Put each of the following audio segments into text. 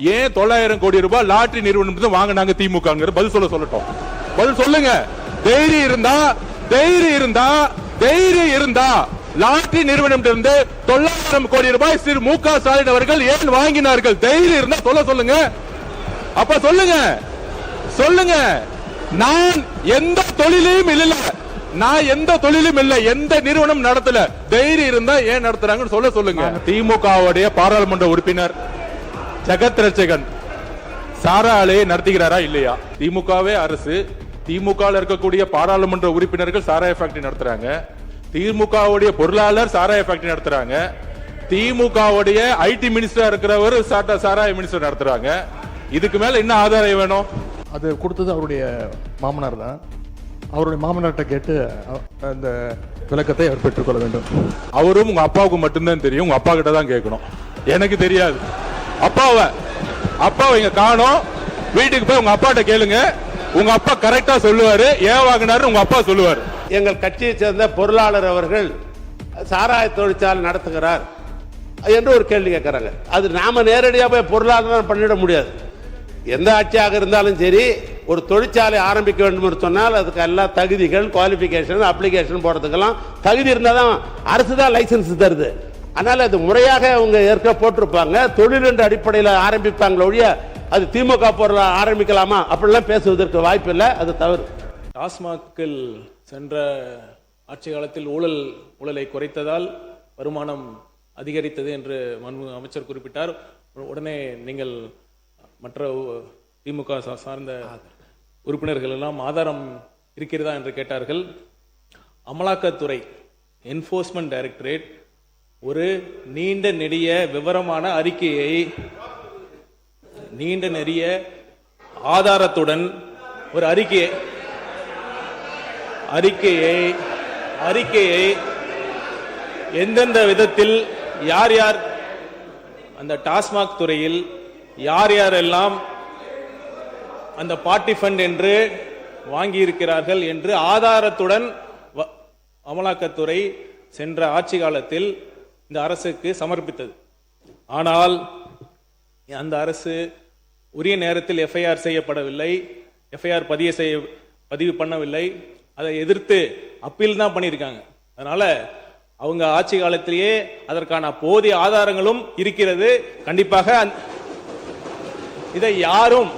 ஏன் 900 கோடி ரூபாய் லாட்டரி நிறுவனம் வாங்கினாங்க திமுக? பதில் சொல்லட்டும். பதில் சொல்லுங்க. தைரியம் இருந்தா லாட்டரி நிறுவனம் 900 கோடி ரூபாய் திரு மு.க. ஸ்டாலின் அவர்கள் ஏன் வாங்கினார்கள்? தைரியம் இருந்தா சொல்லுங்க. அப்ப சொல்லுங்க. நான் எந்த தொழிலையும் இல்ல, எந்த நிறுவனம் நடத்தல. தைரியம் இருந்தா ஏன் நடத்துறாங்கன்னு சொல்லுங்க. திமுகவுடைய பாராளுமன்ற உறுப்பினர் ஜெகத் ரட்சகன் சாரா ஆலையை நடத்துகிறாரா இல்லையா? திமுகவே அரசு, திமுக இருக்கக்கூடிய பாராளுமன்ற உறுப்பினர்கள் சாராய ஃபேக்டரி நடத்துறாங்க. திமுகவுடைய பொருளாளர் சாராய ஃபேக்டரி நடத்துறாங்க. திமுகவுடைய ஐடி மினிஸ்டர் இருக்கிறவர் சாராய மினிஸ்டர் நடத்துறாங்க. இதுக்கு மேல என்ன ஆதாரம் வேணும்? அது கொடுத்தது அவருடைய மாமனார் தான். அவருடைய மாமனார்கிட்ட கேட்டு அந்த விளக்கத்தை அவர் பெற்றுக்கொள்ள வேண்டும். அவரும் உங்க அப்பாவுக்கு மட்டும்தான் தெரியும். உங்க அப்பா கிட்ட தான் கேட்கணும். எனக்கு தெரியாது. அப்பாவை இங்க காணோம். வீட்டுக்கு போய் உங்க அப்பாட்ட கேளுங்க. உங்க அப்பா கரெக்டா சொல்லுவாரு. ஏன் வாங்கினாரு உங்க அப்பா சொல்லுவாரு. எங்கள் கட்சியை சேர்ந்த பொருளாளர் அவர்கள் சாராய தொழிற்சாலை நடத்துகிறார் என்று ஒரு கேள்வி கேட்கிறாங்க. அது நாம நேரடியாக போய் பொருளாதாரம் பண்ணிட முடியாது. எந்த ஆட்சியாக இருந்தாலும் சரி, ஒரு தொழிற்சாலை ஆரம்பிக்க வேண்டும் என்று சொன்னால் அதுக்கு எல்லா தகுதிகள், குவாலிபிகேஷன், அப்ளிகேஷன் போடுறதுக்கெல்லாம் தகுதி இருந்தால் தான் அரசு தான் லைசன்ஸ் தருது. அதனால அது முறையாக அவங்க ஏற்க போட்டிருப்பாங்க. தொழில் என்ற அடிப்படையில் ஆரம்பிப்பாங்களே ஒழிய அது திமுக பொருள் ஆரம்பிக்கலாமா அப்படிலாம் பேசுவதற்கு வாய்ப்பு இல்லை. அது தவறு. டாஸ்மாகில் சென்ற ஆட்சி காலத்தில் ஊழலை குறைத்ததால் வருமானம் அதிகரித்தது என்று அமைச்சர் குறிப்பிட்டார். உடனே நீங்கள் மற்ற திமுக சார்ந்த உறுப்பினர்கள் எல்லாம் ஆதாரம் இருக்கிறதா என்று கேட்டார்கள். அமலாக்கத்துறை, என்ஃபோர்ஸ்மெண்ட் டைரக்டரேட் ஒரு நீண்ட நெடிய விவரமான அறிக்கையை, நீண்ட நெடிய ஆதாரத்துடன் ஒரு அறிக்கையை எந்தெந்த விதத்தில் யார் யார் அந்த டாஸ்மாக் துறையில் யார் யாரெல்லாம் அந்த பார்ட்டி ஃபண்ட் என்று வாங்கி இருக்கிறார்கள் என்று ஆதாரத்துடன் அமலாக்கத்துறை சென்ற ஆட்சி காலத்தில் இந்த அரசுக்கு சமர்ப்பித்தது. ஆனால் அந்த அரசு உரிய நேரத்தில் எஃப்ஐஆர் செய்யப்படவில்லை, எஃப்ஐஆர் பதிவு பண்ணவில்லை. அதை எதிர்த்து அப்பீல் தான் பண்ணியிருக்காங்க. அதனால அவங்க ஆட்சி காலத்திலேயே அதற்கான போதிய ஆதாரங்களும் இருக்கிறது. கண்டிப்பாக இதை யாரும்,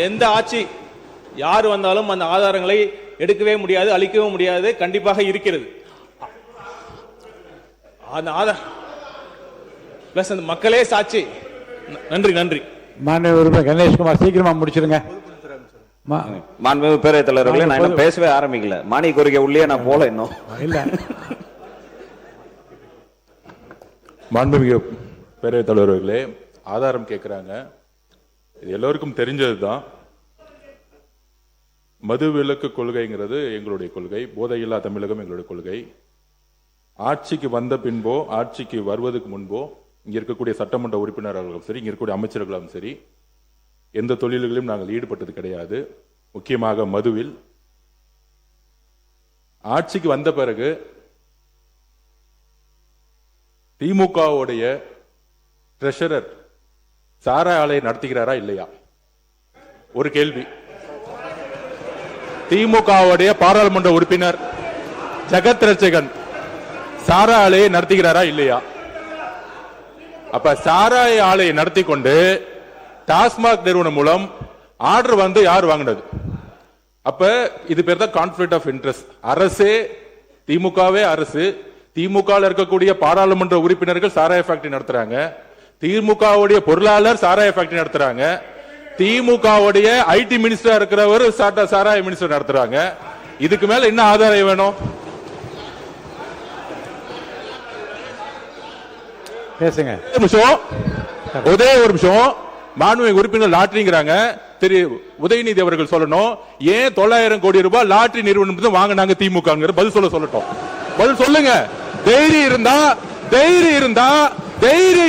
எந்த ஆட்சி யார் வந்தாலும் அந்த ஆதாரங்களை எடுக்கவே முடியாது, அளிக்கவும் முடியாது. கண்டிப்பாக இருக்கிறது. அந்த பிளஸ் அந்த மக்களே சாட்சி. நன்றி. மாண்புமிகு கணேஷ்குமார், சீக்கிரமா முடிச்சிருங்க. மாண்புமிகு பேரவைத் தலைவர்களே, நான் இன்னும் பேசவே ஆரம்பிக்கல. மானிய கோரிக்கை உள்ளே நான் போல இன்னும் இல்ல. மாண்புமிகு பேரவைத் தலைவர்களே, ஆதாரம் கேட்கிறாங்க. இது எல்லோருக்கும் தெரிஞ்சதுதான். மது விலக்கு கொள்கைங்கிறது எங்களுடைய கொள்கை. போதையில்லா தமிழகம் எங்களுடைய கொள்கை. ஆட்சிக்கு வந்த பின்போ, ஆட்சிக்கு வருவதற்கு முன்போ இங்க இருக்கக்கூடிய சட்டமன்ற உறுப்பினர்களும் சரி, இங்க இருக்கக்கூடிய அமைச்சர்களும் சரி, எந்த தொழில்களிலும் நாங்கள் ஈடுபட்டது கிடையாது. முக்கியமாக மதுவில். ஆட்சிக்கு வந்த பிறகு திமுகவுடைய ட்ரெஷரர் சாராய ஆலையை நடத்துகிறாரா இல்லையா? ஒரு கேள்வி. திமுகவுடைய பாராளுமன்ற உறுப்பினர் ஜெகத் ரட்சகன் சாராய ஆலையை நடத்துகிறாரா இல்லையா? அப்ப சாராய ஆலையை நடத்தி கொண்டு டாஸ்மாக் நிறுவனம் மூலம் ஆர்டர் யார் வாங்கினது? அப்ப இது பேர் தான் கான்ஃபிளிக்ட் ஆஃப் இன்ட்ரெஸ்ட். அரசே, திமுகவே அரசு, திமுக இருக்கக்கூடிய பாராளுமன்ற உறுப்பினர்கள் சாராய ஃபேக்டரி நடத்துறாங்க. திமுகவுடைய பொருளாளர் சாராய ஃபேக்டரி நடத்துறாங்க. திமுகவுடைய ஐடி மினிஸ்டர் இருக்கிறவர் சாராய மினிஸ்டர் நடத்துறாங்க. இதுக்கு மேல என்ன ஆதாரம் வேணும்? பேசுங்க. ஒரே ஒரு நிமிஷம். மாண்புமிகு உறுப்பினர் லாட்டரிங்கிறாங்க. திரு உதயநிதி அவர்கள் சொல்லணும். ஏன் 900 கோடி ரூபாய் லாட்டரி நிறுவனம் வாங்கினாங்க திமுக? பதில் சொல்லட்டும். பதில் சொல்லுங்க. தைரியம்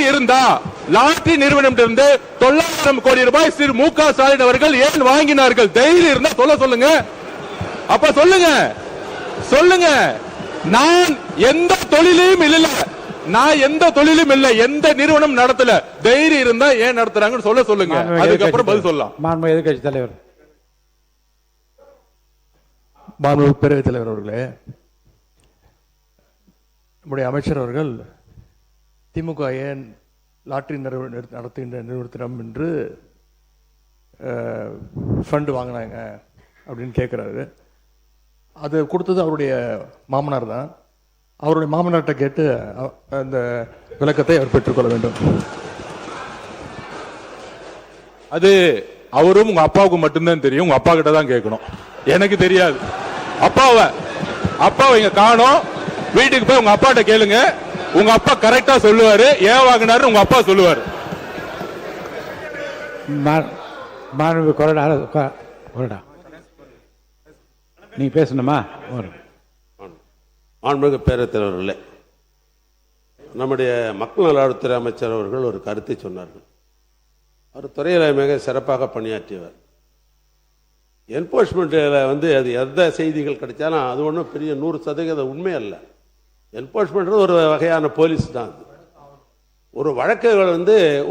இருந்தா லாட்டரி நிறுவனம் 900 கோடி ரூபாய் திரு மு.க. ஸ்டாலின் அவர்கள் ஏன் வாங்கினார்கள்? தைரியம் இருந்தா சொல்லுங்க. அப்ப சொல்லுங்க. நான் எந்த தொழிலையும் இல்ல, நான் எந்த தொழிலும் இல்ல, எந்த நிறுவனம் நடத்தல. தைரியம் இருந்தா ஏன் நடத்துறாங்கன்னு சொல்லுங்க. அதுக்கப்புறம் பதில் சொல்லலாம். மாண்பு எதிர்க்கட்சி தலைவர். மாண்பு பேரவைத் தலைவர் அவர்களே, நம்முடைய அமைச்சர் அவர்கள் திமுக ஏன் லாட்டரி நடத்துகின்ற நிறுவனத்திடம் என்று ஃபண்டு வாங்கினாங்க அப்படின்னு கேட்குறாரு. அது கொடுத்தது அவருடைய மாமனார் தான். அவருடைய மாமனார்கிட்ட கேட்டு அந்த விளக்கத்தை அவர் பெற்றுக்கொள்ள வேண்டும். அது அவரும் உங்க அப்பாவுக்கு மட்டும்தான் தெரியும். உங்க அப்பா கிட்ட தான் கேட்கணும், எனக்கு தெரியாது. அப்பாவை இங்க காணோம். வீட்டுக்கு போய் உங்க அப்பாட்ட கேளுங்க. உங்க அப்பா கரெக்டா சொல்லுவாரு. ஏன் வாங்கினாரு உங்க அப்பா சொல்லுவாரு. மாண்பு கொறடா நீ பேசணுமா? மாண்புமிகு பேரவைத் தலைவர்களே, நம்முடைய மக்கள் நல்வாழ்வுத்துறை அமைச்சர் அவர்கள் ஒரு கருத்தை சொன்னார்கள். அவர் துறையில் மிக சிறப்பாக பணியாற்றியவர். என்போர்ஸ்மெண்ட்டில் அது எந்த செய்திகள் கிடைச்சாலும் அது ஒன்றும் பெரிய 100% உண்மை அல்ல. என்போர்ஸ்மெண்ட் ஒரு வகையான போலீஸ் தான். ஒரு வழக்குகள்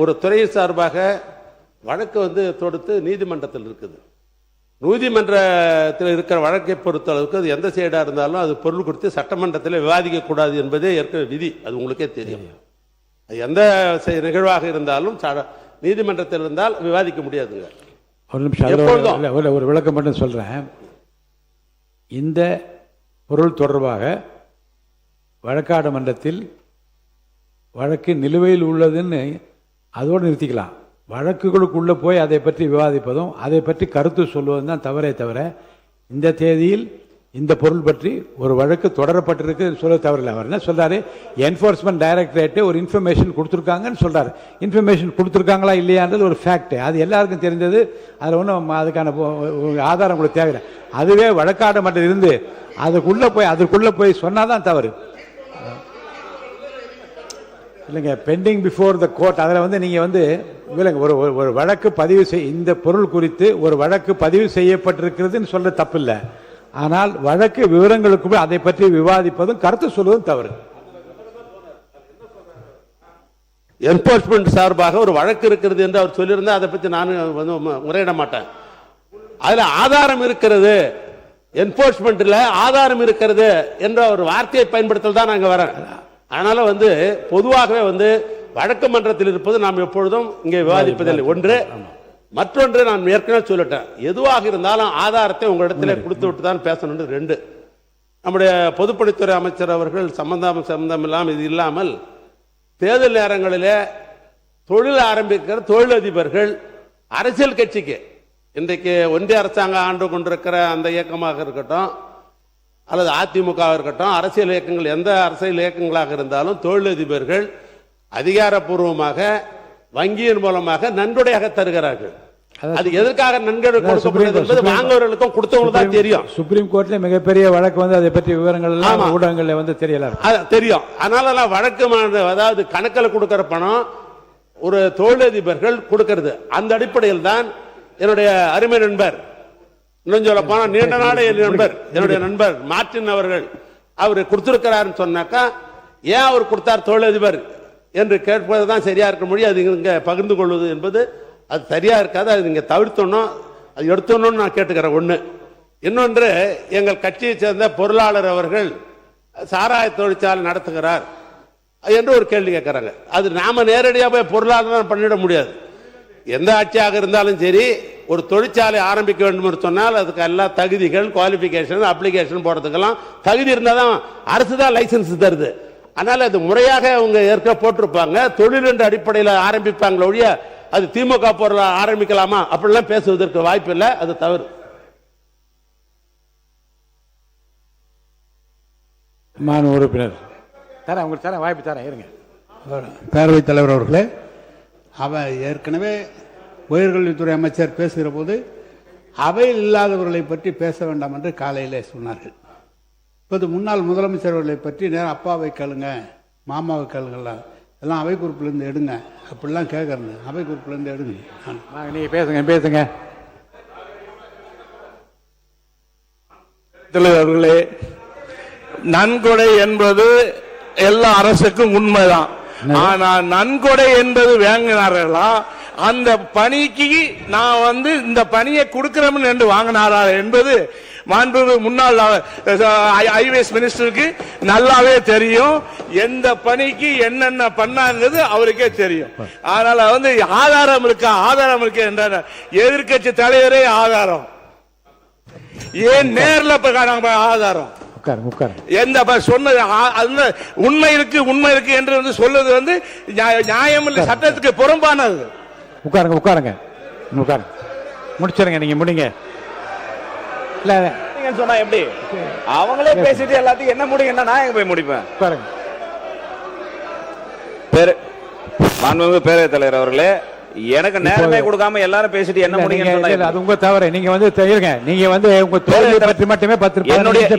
ஒரு துறை சார்பாக வழக்கு தொடுத்து நீதிமன்றத்தில் இருக்குது. நீதிமன்றத்தில் இருக்கிற வழக்கை பொறுத்த அளவுக்கு அது எந்த சைடாக இருந்தாலும் அது பொருள் குறித்து சட்டமன்றத்தில் விவாதிக்கக்கூடாது என்பதே ஏற்கனவே விதி. அது உங்களுக்கே தெரியும். எந்த நிகழ்வாக இருந்தாலும் நீதிமன்றத்தில் இருந்தால் விவாதிக்க முடியாதுங்க. ஒரு நிமிஷம், ஒரு விளக்கம் மட்டும் சொல்றேன். இந்த பொருள் தொடர்பாக வழக்காடு மன்றத்தில் வழக்கு நிலுவையில் உள்ளதுன்னு அதோடு நிறுத்திக்கலாம். வழக்குகளுக்குள்ளே போய் அதை பற்றி விவாதிப்பதும் அதை பற்றி கருத்து சொல்வதும் தான் தவறே தவிர இந்த தேதியில் இந்த பொருள் பற்றி ஒரு வழக்கு தொடரப்பட்டிருக்கு சொல்ல தவறில்லை. அவர் என்ன சொல்றாரு, என்போர்ஸ்மெண்ட் டைரக்டரேட்டு ஒரு இன்ஃபர்மேஷன் கொடுத்துருக்காங்கன்னு சொல்றாரு. இன்ஃபர்மேஷன் கொடுத்துருக்காங்களா இல்லையான்றது ஒரு ஃபேக்ட். அது எல்லாருக்கும் தெரிஞ்சது. அதில் ஒன்றும் அதுக்கான ஆதாரம் கூட தேவையில்லை. அதுவே வழக்காடு மட்டும் இருந்து அதுக்குள்ளே போய் சொன்னாதான் தவறு இல்லைங்க. பெண்டிங் பிஃபோர் த கோர்ட் அதில் நீங்கள் ஒரு வழக்கு பதிவு இந்த பொருள் குறித்து ஒரு வழக்கு பதிவு செய்யப்பட்டிருக்கிறதுன்னு சொல்ற தப்பு இல்லை. ஆனால் வழக்கு விவரங்களுக்கு அதை பற்றி விவாதிப்பதும் கருத்து சொல்வதும் தவறு. என்போர்ஸ்மெண்ட் சார்பாக ஒரு வழக்கு இருக்கிறது என்று அவர் சொல்லியிருந்தா அதை பற்றி நான் முறையிட மாட்டேன். அதுல ஆதாரம் இருக்கிறது, என்போர்ஸ்மெண்ட்ல ஆதாரம் இருக்கிறது என்ற ஒரு வார்த்தையை பயன்படுத்தல் தான் நாங்கள் வரேன். அதனால பொதுவாகவே வழக்கு மன்றத்தில் இருப்பது நாம் எப்பொழுதும் இங்கே விவாதிப்பதில்லை. ஒன்று. மற்றொன்று, நான் ஏற்கனவே சொல்லிட்டேன், எதுவாக இருந்தாலும் ஆதாரத்தை உங்களிடத்தில் கொடுத்து விட்டு தான் பேசணும். 2. நம்முடைய பொதுப்பணித்துறை அமைச்சர் அவர்கள் சம்பந்தம் இல்லாமல் இது இல்லாமல் தேர்தல் நேரங்களிலே தொழில் ஆரம்பிக்கிற தொழிலதிபர்கள் அரசியல் கட்சிக்கு இன்றைக்கு ஒன்றிய அரசாங்கம் ஆண்டு கொண்டிருக்கிற அந்த இயக்கமாக இருக்கட்டும் அல்லது அதிமுக இருக்கட்டும், அரசியல் இயக்கங்கள் எந்த அரசியல் இயக்கங்களாக இருந்தாலும் தொழிலதிபர்கள் அதிகாரப்பூர்வமாக வங்கியின் மூலமாக நன்கொடையாக தருகிறார்கள். அது எதற்காக நன்கொடை கொடுக்கப்படுகிறது என்பது வாங்குவவர்களுக்கும் கொடுத்தவங்களுக்கு தான் தெரியும். சுப்ரீம் கோர்ட்ல மிகப்பெரிய வழக்கு அதை பற்றி விவரங்கள் எல்லாம் ஊடகங்கள்ல தெரியல தெரியும். அதனால வழக்கு அதாவது கணக்கில் கொடுக்கிற பணம் ஒரு தொழிலதிபர்கள் கொடுக்கிறது. அந்த அடிப்படையில் தான் என்னுடைய அருமை நண்பர், இன்னும் சொல்ல போனா நீண்ட நாடு என்னுடைய நண்பர் மார்டின் அவர்கள் அவர் கொடுத்திருக்கிறாருன்னு சொன்னாக்கா ஏன் அவர் கொடுத்தார் தொழிலதிபர் என்று கேட்பதுதான் சரியா இருக்க முடியும். அது இங்க பகிர்ந்து கொள்வது என்பது அது சரியா இருக்காது. அது நீங்க தவிர்த்தோம், அது எடுத்தோன்னு நான் கேட்டுக்கிறேன். ஒண்ணு. இன்னொன்று, எங்கள் கட்சியை சேர்ந்த பொருளாளர் அவர்கள் சாராய தொழிற்சாலை நடத்துகிறார் என்று ஒரு கேள்வி கேட்கிறாங்க. அது நாம நேரடியாக போய் பொருளாதாரம் பண்ணிட முடியாது. எந்த ஆட்சியாக இருந்தாலும் சரி, ஒரு தொழிற்சாலை ஆரம்பிக்க வேண்டும் என்று சொன்னால் அதுக்கு எல்லா தகுதிகள், குவாலிபிகேஷன், அப்ளிகேஷன் போடுறதுக்கெல்லாம் தகுதி இருந்தால் தான் அரசு தான் லைசன்ஸ் தருது. அதனால அது முறையாக அவங்க ஏற்க போட்டிருப்பாங்க. தொழில் என்ற அடிப்படையில் ஆரம்பிப்பாங்களே ஒழிய அது திமுக பொருள் ஆரம்பிக்கலாமா அப்படிலாம் பேசுவதற்கு வாய்ப்பு இல்லை. அது தவறு. மாநில உறுப்பினர் தரேன், உங்களுக்கு தரேன், வாய்ப்பு தரேன், இருங்க. பேரவைத் தலைவர் அவர்களே, அவர் ஏற்கனவே உயர்கல்வித்துறை அமைச்சர் பேசுகிற போது அவையில் இல்லாதவர்களை பற்றி பேச வேண்டாம் என்று காலையிலே சொன்னார்கள். இப்போது முன்னாள் முதலமைச்சர் அவர்களை பற்றி நேரம் அப்பாவை கேளுங்க, மாமாவை கேளுங்கலாம், எல்லாம் அவை குறிப்பிலிருந்து எடுங்க அப்படிலாம் கேட்கறேன். அவை குறிப்பிலிருந்து எடுங்க. நீங்க பேசுங்க. தலைவர்களே, நன்கொடை என்பது எல்லா அரசுக்கும் உண்மைதான். ஆனா நன்கொடை என்பது வாங்கினார்களா, அந்த பணிக்கு நான் இந்த பணியை கொடுக்கிறோம் என்று வாங்கினாரா என்பது மாண்புமிகு முன்னாள் ஐஏஎஸ் மினிஸ்டருக்கு நல்லாவே தெரியும். எந்த பணிக்கு என்னென்ன பண்ணாங்கிறது அவருக்கே தெரியும். அதனால ஆதாரம் இருக்கு என்ற எதிர்கட்சி தலைவரே ஆதாரம், ஏன் நேர்ல ஆதாரம் எந்த சொன்னது உண்மை இருக்கு என்று சொல்லுவது நியாயம் இல்லை, சட்டத்துக்கு புறம்பானது. உட்காருங்க முடிச்சிருங்க, நீங்க முடிங்க. இல்ல சொன்னா எப்படி அவங்களே பேசிட்டு எல்லாத்தையும் என்ன முடியும்னா நான் எங்க போய் முடிப்பேன். உட்காருங்க. மாண்புமிகு பேரவைத் தலைவர் அவர்களே, எனக்கு நேரமே கொடுக்காம எல்லாரும் பேசிட்டு என்ன முடியும்? அது உங்க தவறு. நீங்க இருங்க, நீங்க உங்க தோல்வியை பற்றி மட்டுமே 10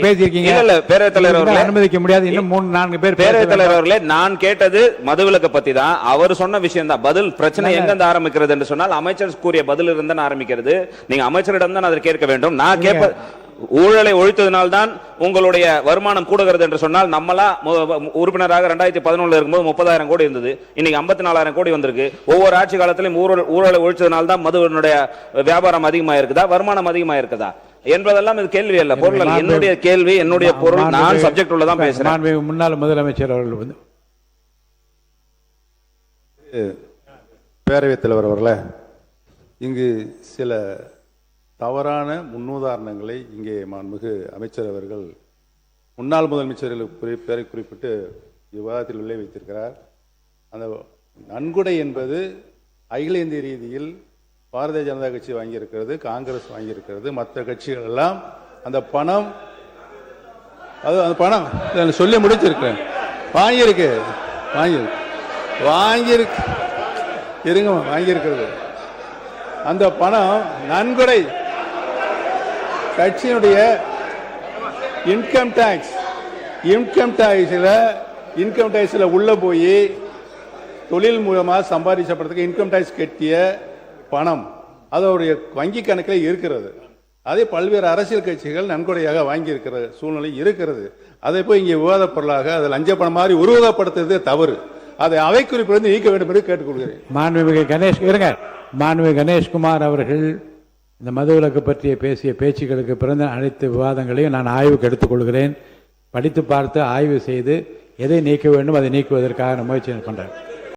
பேசியிருக்கீங்க. இல்ல பேரவைத் தலைவர் அவர்களே அனுமதிக்க முடியாது. இன்னும் 3-4 பேர். பேரவைத் தலைவர் அவர்களே, நான் கேட்டது மதுவிலக்கு பத்தி தான். அவர் சொன்ன விஷயம் தான் பதில். பிரச்சனை எங்க ஆரம்பிக்கிறது என்று சொன்னால் அமைச்சர் கூறிய பதில் இருந்தா ஆரம்பிக்கிறது. நீங்க அமைச்சரிடம் தான் அதை கேட்க வேண்டும். நான் கேட்ப ஊழலை ஒழித்ததினால்தான் உங்களுடைய வருமானம் கூடுகிறது என்று சொன்னால், நம்மளா உறுப்பினராக 2011 இருக்கும்போது 30,000 கோடி இருந்தது, இன்னைக்கு 54,000 கோடி வந்திருக்கு. ஒவ்வொரு ஆட்சி காலத்திலும் ஊழலை ஒழிச்சதினால்தான் மதுவினுடைய வியாபாரம் அதிகமாக இருக்குதா, வருமானம் அதிகமாக இருக்குதா என்பதெல்லாம் இது கேள்வி அல்ல, பொருள். என்னுடைய கேள்வி, என்னுடைய பொருள், நான் சப்ஜெக்ட் உள்ளதான் பேசுறேன். முன்னாள் முதலமைச்சர் அவர்கள் பேரவைத் தலைவர் அவர்களே, இங்கு சில தவறான முன்னுதாரணங்களை இங்கே மாண்புமிகு அமைச்சர் அவர்கள் முன்னாள் முதலமைச்சர்கள் பேரை குறிப்பிட்டு விவாதத்தில் உள்ளே வைத்திருக்கிறார். அந்த நன்கொடை என்பது அகில இந்திய ரீதியில் பாரதிய ஜனதா கட்சி வாங்கியிருக்கிறது, காங்கிரஸ் வாங்கியிருக்கிறது, மற்ற கட்சிகள் எல்லாம் அந்த பணம் சொல்லி முடிச்சிருக்கிறேன், வாங்கியிருக்கிறது. அந்த பணம் நன்கொடை கட்சியினுடைய இன்கம் டாக்ஸ்ல உள்ள போய் தொழில் மூலமாக சம்பாதிச்சப்படத்துக்கு இன்கம் டாக்ஸ் கட்டிய பணம் அதோடைய வங்கி கணக்கில் இருக்கிறது. அதே பல்வேறு அரசியல் கட்சிகள் நன்கொடையாக வாங்கி இருக்கிற சூழ்நிலை இருக்கிறது. அதை போய் இங்கே விவாத பொருளாக அதை லஞ்ச பணம் மாதிரி உருவகப்படுத்துறதே தவறு. அதை அவை குறிப்பிலிருந்து நீக்க வேண்டும் என்று கேட்டுக்கொள்கிறேன். மாண்புமிகு கணேஷ்குமார் அவர்கள் இந்த மதுவிலக்கு பற்றிய பேசிய பேச்சுக்களுக்கு பிறந்த அனைத்து விவாதங்களையும் நான் ஆய்வுக்கு எடுத்துக்கொள்கிறேன். படித்து பார்த்து ஆய்வு செய்து எதை நீக்க வேண்டும் அதை நீக்குவதற்காக முயற்சி பண்றேன்.